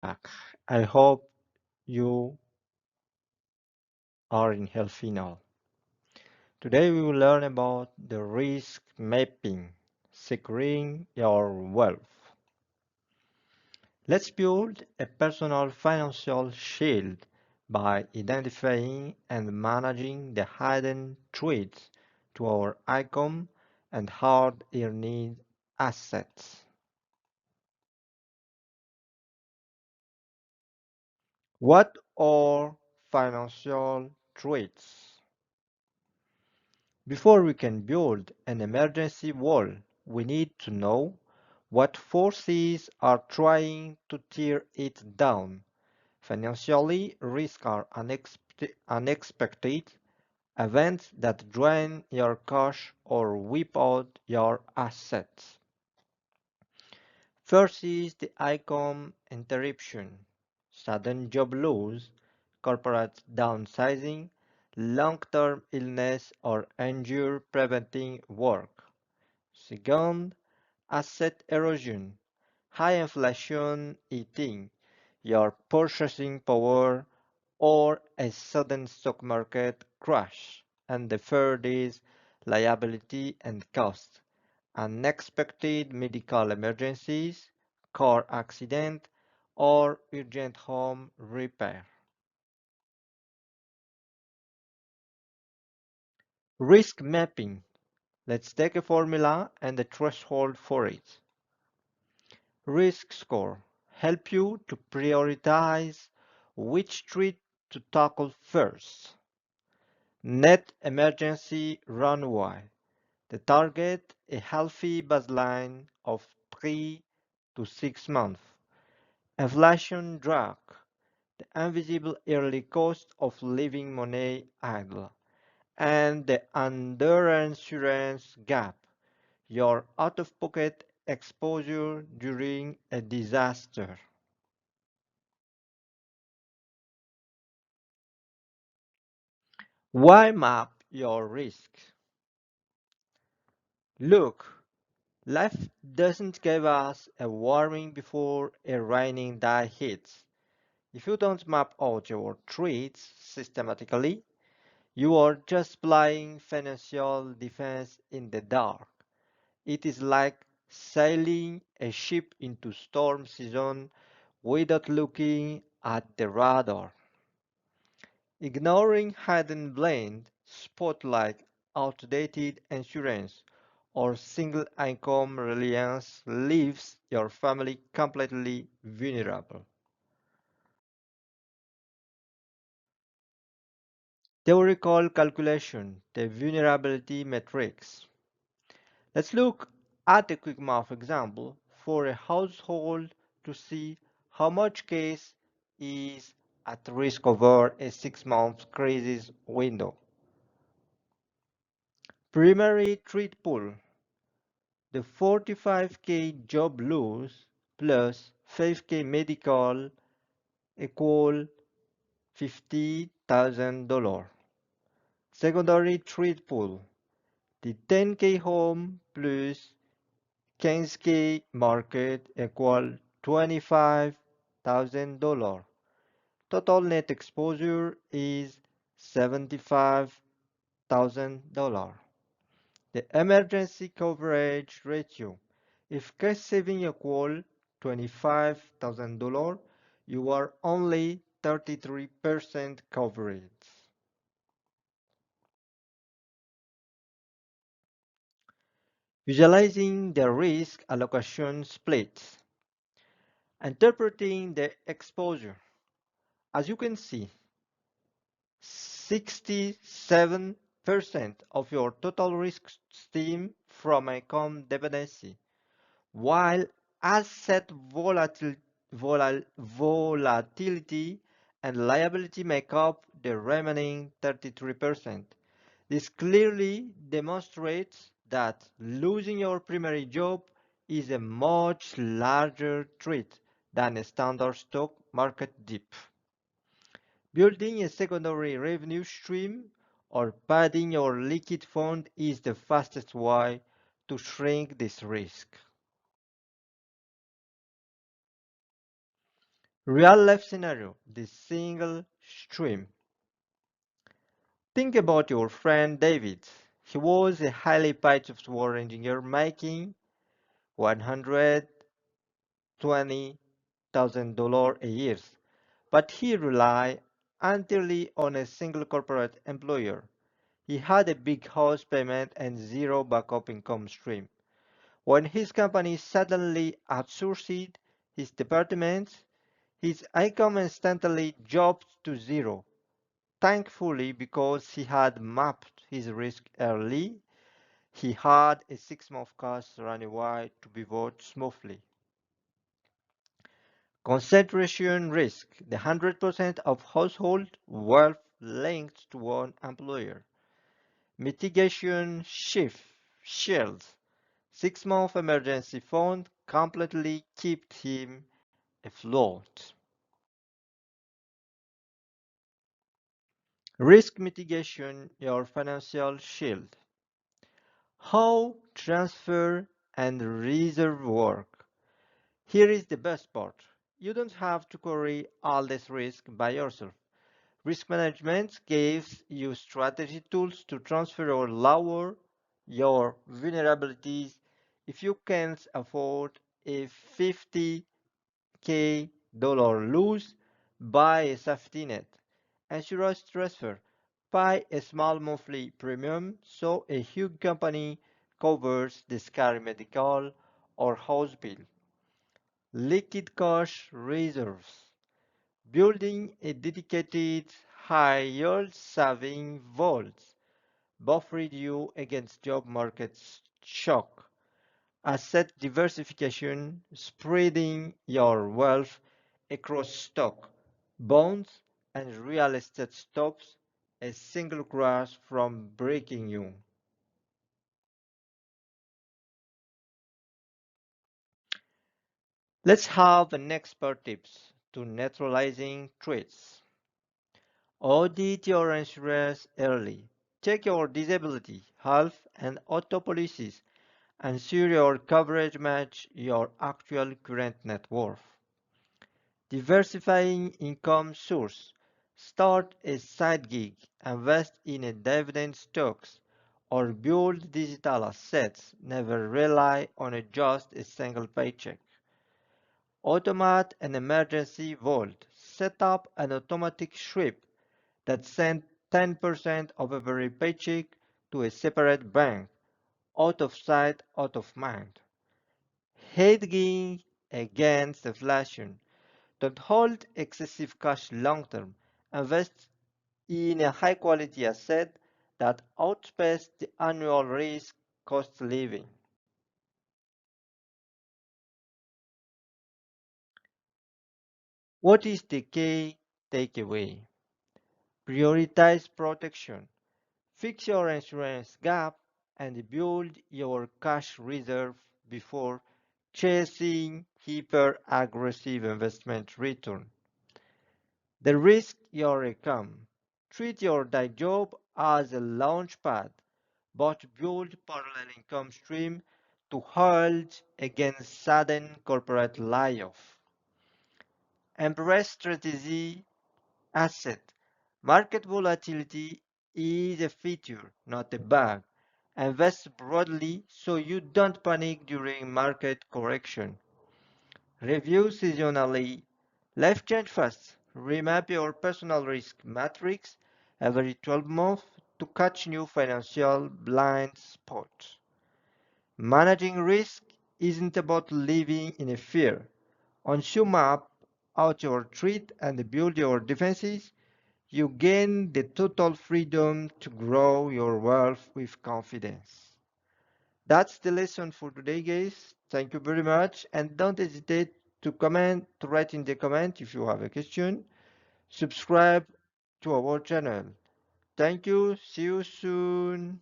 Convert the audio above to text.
back. I hope you are in healthy now. Today we will learn about the risk mapping, securing your wealth. Let's build a personal financial shield by identifying and managing the hidden threats to our income and hard-earned assets. What are financial threats? Before we can build an emergency wall, we need to know what forces are trying to tear it down. Financially, risks are unexpected events that drain your cash or wipe out your assets. First is the income interruption, sudden job loss, corporate downsizing, long-term illness or injury preventing work. Second, asset erosion, high inflation eating your purchasing power or a sudden stock market crash. And the third is liability and cost, unexpected medical emergencies, car accident, or urgent home repair. Risk mapping. Let's take a formula and a threshold for it. Risk score help you to prioritize which threat to tackle first. Net emergency runway. The target a healthy baseline of 3 to 6 months. Inflation drag. The invisible yearly cost of leaving money idle. And the underinsurance gap. Your out-of-pocket exposure during a disaster. Why map your risk? Look, life doesn't give us a warning before a raining day hits. If you don't map out your threats systematically, you are just playing financial defense in the dark. It is like sailing a ship into storm season without looking at the radar. Ignoring hidden blind spots like outdated insurance or single income reliance leaves your family completely vulnerable. Theoretical calculation, the vulnerability matrix. Let's look at a quick math example for a household to see how much case is at risk over a 6-month crisis window. Primary threat pool. The 45K job loss plus 5K medical equal $50,000. Secondary threat pool. The 10K home plus 15K market equal $25,000. Total net exposure is $75,000. The emergency coverage ratio. If cash saving equal $25,000, you are only 33% coverage. Visualizing the risk allocation splits. Interpreting the exposure. As you can see, 67% of your total risk stem from income dependency, while asset volatility and liability make up the remaining 33%. This clearly demonstrates that losing your primary job is a much larger threat than a standard stock market dip. Building a secondary revenue stream or padding your liquid fund is the fastest way to shrink this risk. Real life scenario, the single stream. Think about your friend David. He was a highly paid software engineer making $120,000 a year, but he relied entirely on a single corporate employer. He had a big house payment and zero backup income stream. When his company suddenly outsourced his departments, his income instantly dropped to zero. Thankfully, because he had mapped his risk early, he had a 6-month cash runway to pivot smoothly. Concentration risk, the 100% of household wealth linked to one employer. Mitigation shields, 6-month emergency fund completely kept him afloat. Risk mitigation, your financial shield. How transfer and reserve work. Here is the best part. You don't have to carry all this risk by yourself. Risk management gives you strategy tools to transfer or lower your vulnerabilities. If you can't afford a 50K dollar loss, buy a safety net. Insurance transfer. Pay a small monthly premium so a huge company covers the scary medical or house bill. Liquid cash reserves. Building a dedicated high-yield saving vault buffers you against job market shock. Asset diversification, spreading your wealth across stock, bonds, and real estate stops a single crash from breaking you. Let's have an expert tips to neutralizing trades. Audit your insurance early. Check your disability, health, and auto policies. Ensure your coverage match your actual current net worth. Diversifying income source. Start a side gig, invest in a dividend stocks, or build digital assets. Never rely on just a single paycheck. Automate an emergency vault. Set up an automatic sweep that sends 10% of every paycheck to a separate bank, out of sight, out of mind. Hedging against inflation. Don't hold excessive cash long term. Invest in a high quality asset that outpaces the annual risk cost living. What is the key takeaway? Prioritize protection. Fix your insurance gap and build your cash reserve before chasing hyper-aggressive investment return. The risk your income. Treat your day job as a launch pad, but build parallel income stream to hold against sudden corporate layoff. Embrace strategy asset. Market volatility is a feature, not a bug. Invest broadly so you don't panic during market correction. Review seasonally. Life change fast. Remap your personal risk matrix every 12 months to catch new financial blind spots. Managing risk isn't about living in a fear. Once you map out your threat and build your defenses, you gain the total freedom to grow your wealth with confidence. That's the lesson for today, guys. Thank you very much. And don't hesitate to comment, to write in the comment if you have a question. Subscribe to our channel. Thank you. See you soon.